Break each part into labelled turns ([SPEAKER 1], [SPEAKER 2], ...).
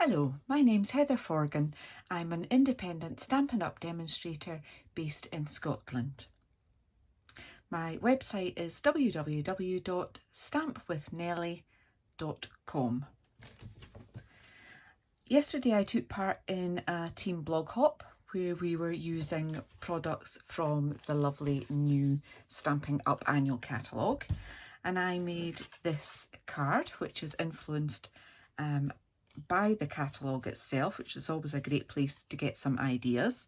[SPEAKER 1] Hello, my name's Heather Forgan. I'm an independent Stampin' Up demonstrator based in Scotland. My website is www.stampwithnellie.com. Yesterday I took part in a team blog hop where we were using products from the lovely new Stampin' Up annual catalogue, and I made this card which is influenced by the catalogue itself, which is always a great place to get some ideas.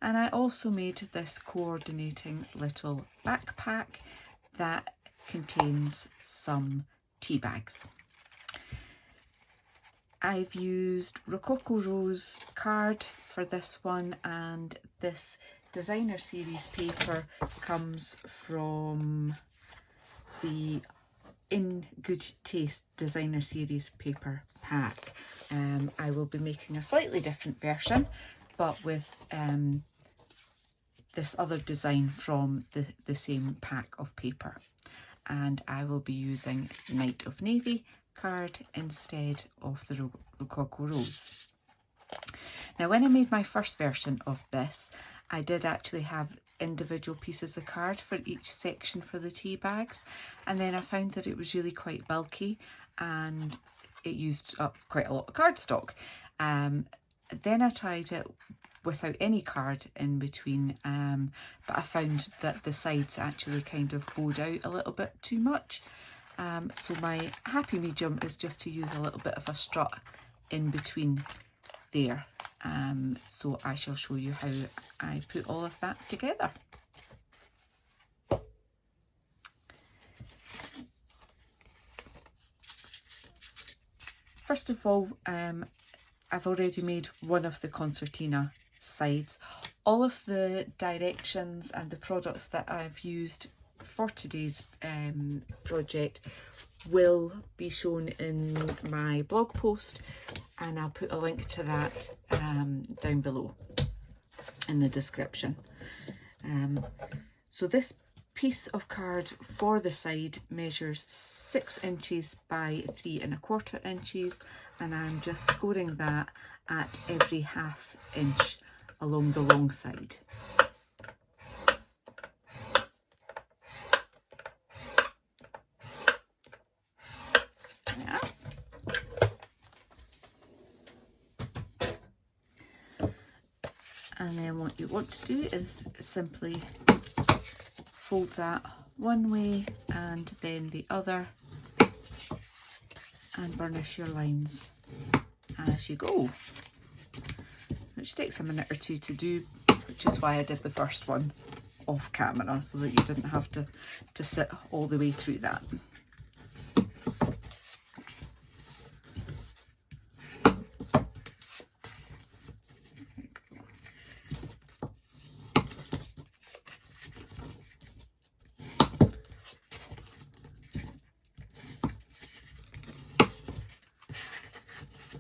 [SPEAKER 1] And I also made this coordinating little backpack that contains some tea bags. I've used Rococo Rose card for this one, and this designer series paper comes from the In Good Taste designer series paper pack. I will be making a slightly different version, but with this other design from the same pack of paper, and I will be using Night of Navy card instead of the Rococo Rose. Now, when I made my first version of this, I did actually have individual pieces of card for each section for the tea bags, and then I found that it was really quite bulky and it used up quite a lot of cardstock. Then I tried it without any card in between, but I found that the sides actually kind of bowed out a little bit too much. So my happy medium is just to use a little bit of a strut in between there. So I shall show you how I put all of that together. First of all, I've already made one of the concertina sides. All of the directions and the products that I've used for today's project will be shown in my blog post, and I'll put a link to that down below in the description. So this piece of card for the side measures 6 inches by 3 1/4 inches, and I'm just scoring that at every 1/2 inch along the long side. Yeah. And then what you want to do is simply fold that one way and then the other, and burnish your lines as you go, which takes a minute or two to do, which is why I did the first one off camera, so that you didn't have to sit all the way through that.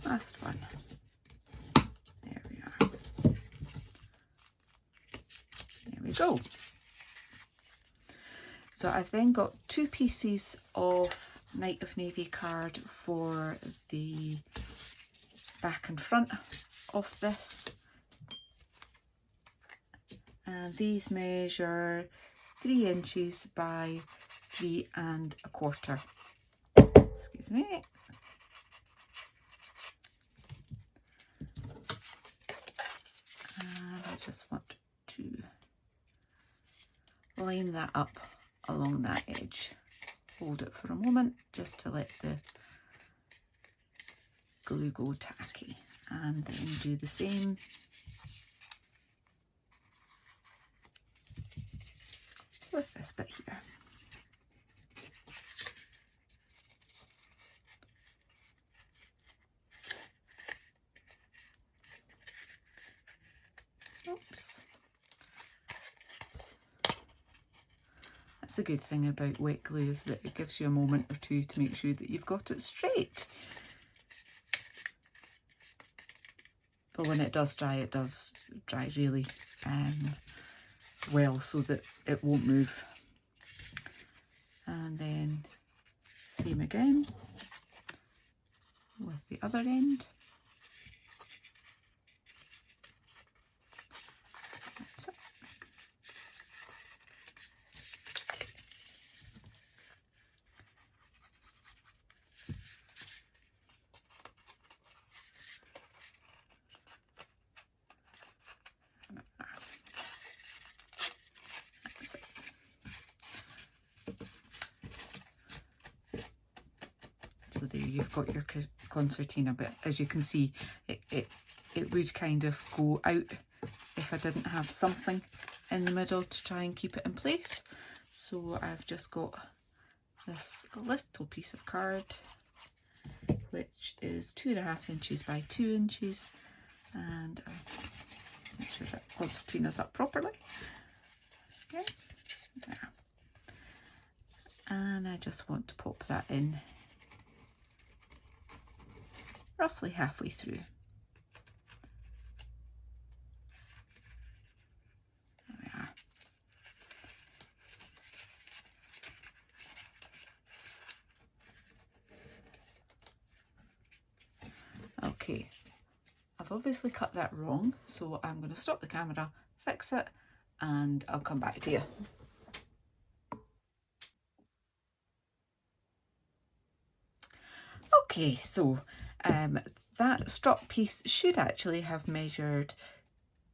[SPEAKER 1] Last one. There we are. There we go. So I've then got 2 pieces of Night of Navy card for the back and front of this. And these measure 3 inches by 3 1/4. Excuse me. I just want to line that up along that edge. Hold it for a moment just to let the glue go tacky, and then do the same with this bit here. Oops. That's a good thing about wet glue, is that it gives you a moment or two to make sure that you've got it straight. But when it does dry really well, so that it won't move. And then same again with the other end. So there you've got your concertina, but as you can see, it would kind of go out if I didn't have something in the middle to try and keep it in place. So I've just got this little piece of card, which is 2.5 inches by 2 inches, and I'll make sure that concertina's up properly. Okay, there. And I just want to pop that in roughly halfway through. There we are. Okay, I've obviously cut that wrong, so I'm going to stop the camera, fix it, and I'll come back to you. Okay, so that strop piece should actually have measured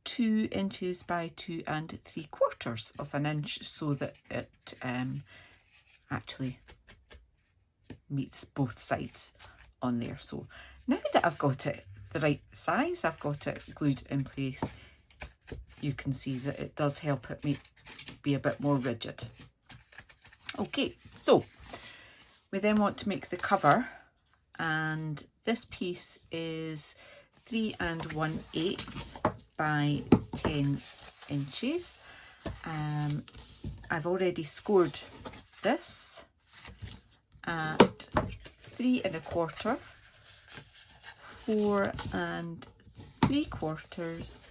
[SPEAKER 1] 2 inches by 2 3/4 of an inch, so that it actually meets both sides on there. So now that I've got it the right size, I've got it glued in place, you can see that it does help it be a bit more rigid. Okay, so we then want to make the cover, and this piece is 3 1/8 by 10 inches. I've already scored this at 3 1/4, 4 3/4,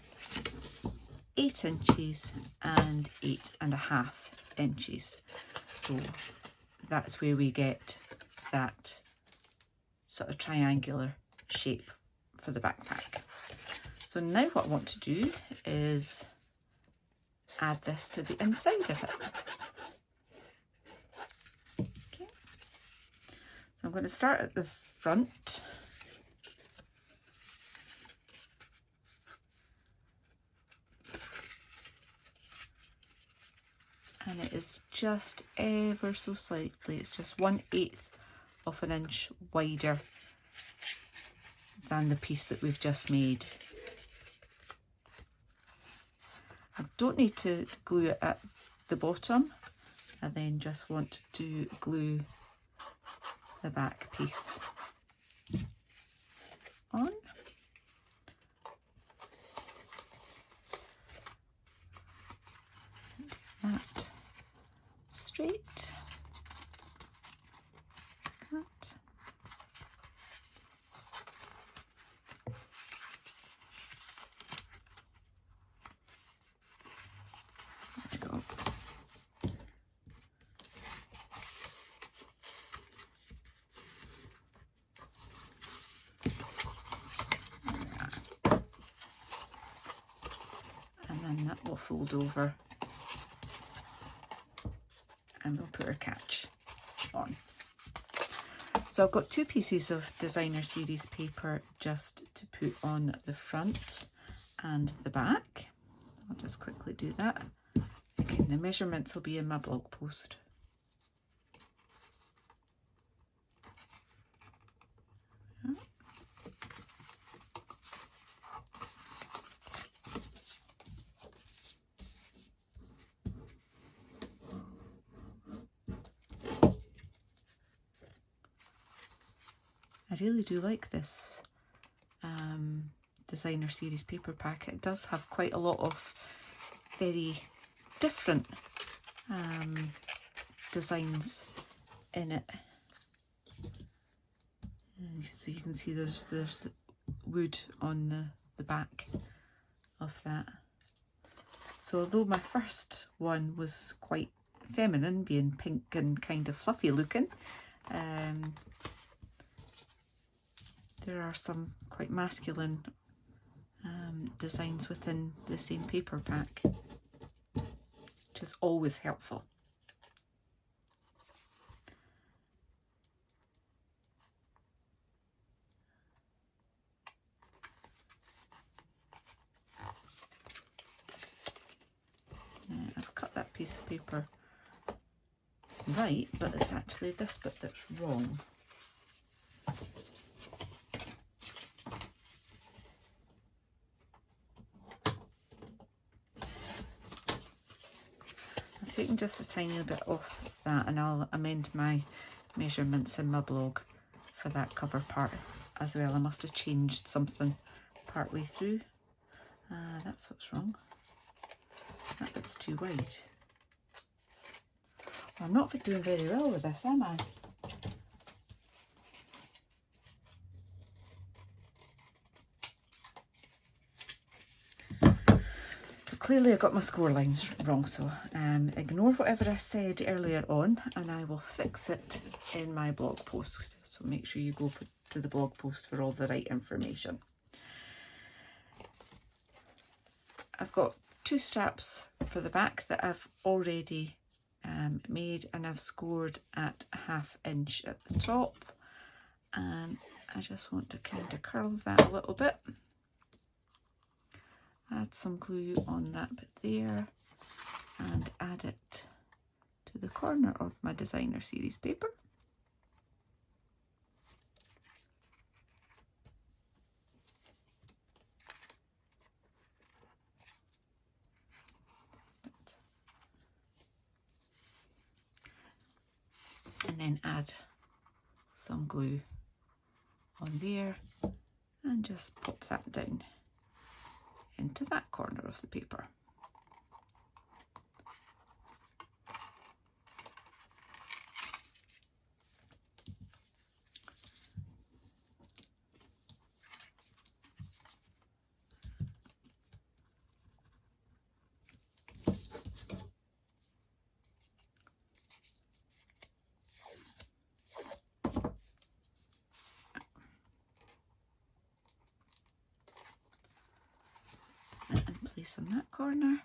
[SPEAKER 1] 8 inches and 8 1/2 inches. So that's where we get that sort of triangular shape for the backpack. So now what I want to do is add this to the inside of it. Okay. So I'm going to start at the front. And it is just ever so slightly, it's just 1/8 of an inch wider than the piece that we've just made. I don't need to glue it at the bottom. I then just want to glue the back piece on. Do that straight. That. There we go. And then that will fold over, and we'll put our catch on. So I've got 2 pieces of designer series paper just to put on the front and the back. I'll just quickly do that. Okay, the measurements will be in my blog post. I really do like this designer series paper pack. It does have quite a lot of very different designs in it. And so you can see there's the wood on the back of that. So although my first one was quite feminine, being pink and kind of fluffy looking, there are some quite masculine designs within the same paper pack, which is always helpful. Now, I've cut that piece of paper right, but it's actually this bit that's wrong. taking just a tiny bit off that, and I'll amend my measurements in my blog for that cover part as well. I must have changed something part way through. That's what's wrong. That bit's too wide. I'm not doing very well with this, am I? So clearly I got my score lines wrong, so ignore whatever I said earlier on, and I will fix it in my blog post. So make sure you go to the blog post for all the right information. I've got 2 straps for the back that I've already made, and I've scored at 1/2 inch at the top, and I just want to kind of curl that a little bit, add some glue on that bit there, and add it to the corner of my designer series paper. And then add some glue on there and just pop that down into that corner of the paper. Place in that corner.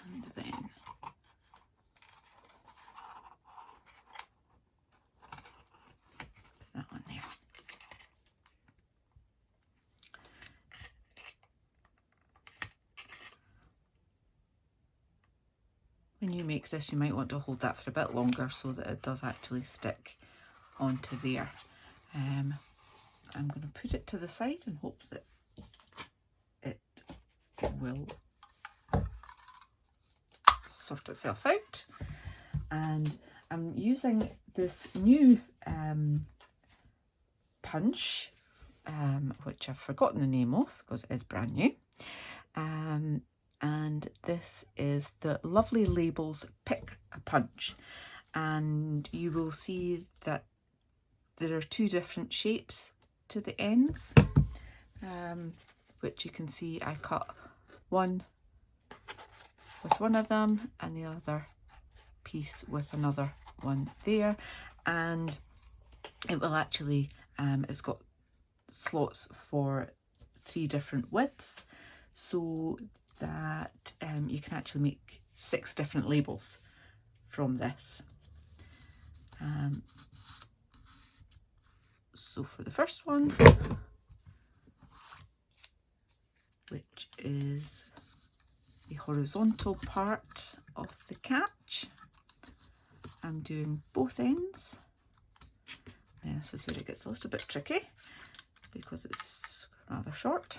[SPEAKER 1] And then put that on there. When you make this, you might want to hold that for a bit longer so that it does actually stick onto there. I'm going to put it to the side and hope that it will sort itself out. And I'm using this new punch, which I've forgotten the name of because it is brand new. And this is the Lovely Labels Pick a Punch, and you will see that there are 2 different shapes to the ends, which you can see I cut one with one of them and the other piece with another one there, and it will actually it's got slots for 3 different widths, so that you can actually make 6 different labels from this. So for the first one, which is the horizontal part of the catch, I'm doing both ends. And this is where it gets a little bit tricky because it's rather short.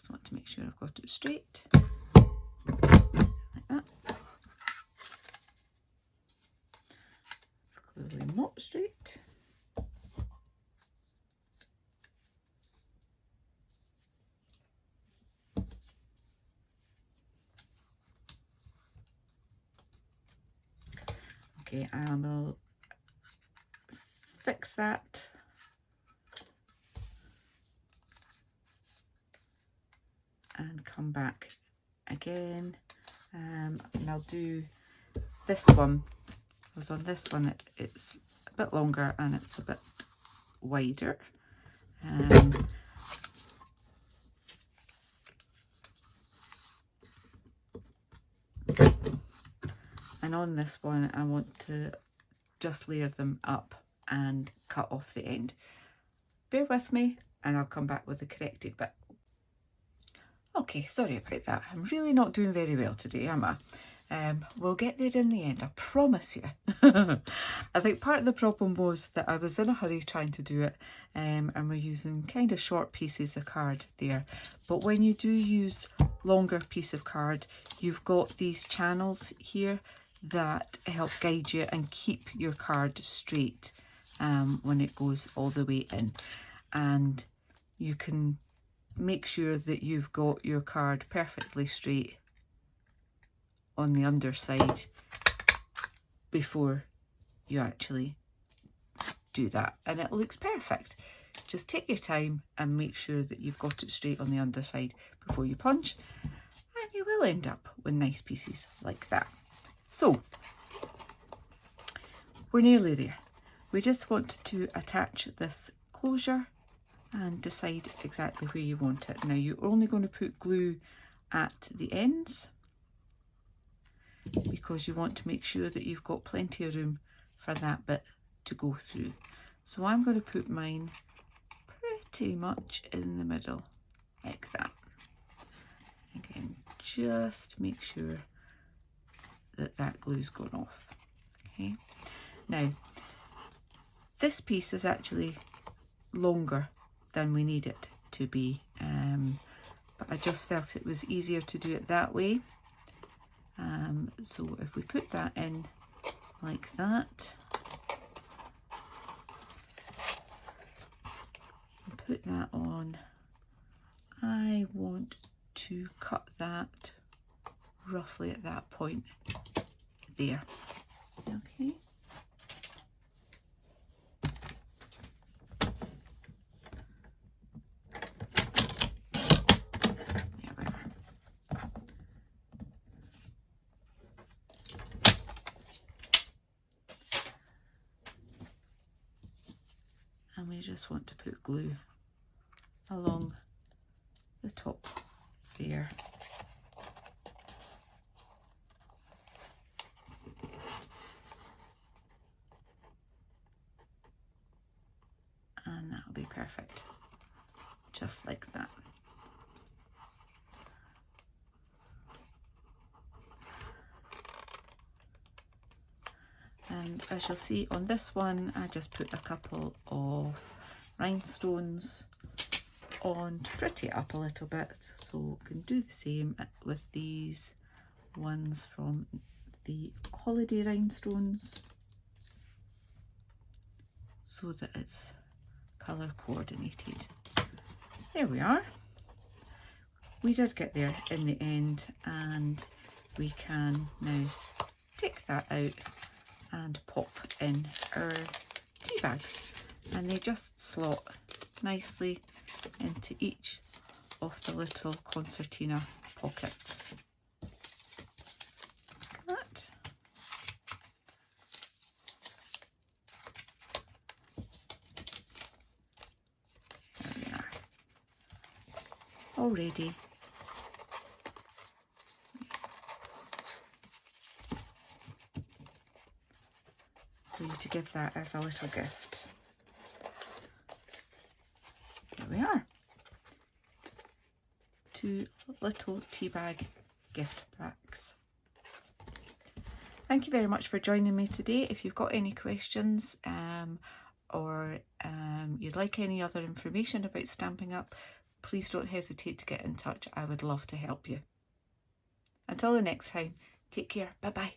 [SPEAKER 1] Want to make sure I've got it straight like that. It's clearly not straight. Okay, I will fix that. And come back again, and I'll do this one, because on this one it's a bit longer and it's a bit wider. And on this one I want to just layer them up and cut off the end. Bear with me and I'll come back with the corrected bit. Okay, sorry about that. I'm really not doing very well today, am I? We'll get there in the end, I promise you. I think part of the problem was that I was in a hurry trying to do it, and we're using kind of short pieces of card there. But when you do use longer piece of card, you've got these channels here that help guide you and keep your card straight when it goes all the way in. And you can make sure that you've got your card perfectly straight on the underside before you actually do that, and it looks perfect. Just take your time and make sure that you've got it straight on the underside before you punch, and you will end up with nice pieces like that. So we're nearly there. We just want to attach this closure and decide exactly where you want it. Now you're only going to put glue at the ends because you want to make sure that you've got plenty of room for that bit to go through. So I'm going to put mine pretty much in the middle like that. Again, just make sure that that glue's gone off. Okay, now this piece is actually longer than we need it to be, but I just felt it was easier to do it that way. So if we put that in like that, and put that on, I want to cut that roughly at that point there. Okay. And we just want to put glue along the top there. And that'll be perfect, just like that. And as you'll see on this one, I just put a couple of rhinestones on to pretty it up a little bit. So we can do the same with these ones from the holiday rhinestones, so that it's colour coordinated. There we are. We did get there in the end, and we can now take that out and pop in our tea bags, and they just slot nicely into each of the little concertina pockets. Like that. There we are. All ready. For you to give that as a little gift. There we are. 2 little tea bag gift packs. Thank you very much for joining me today. If you've got any questions or you'd like any other information about Stampin' Up, please don't hesitate to get in touch. I would love to help you. Until the next time, take care. Bye bye.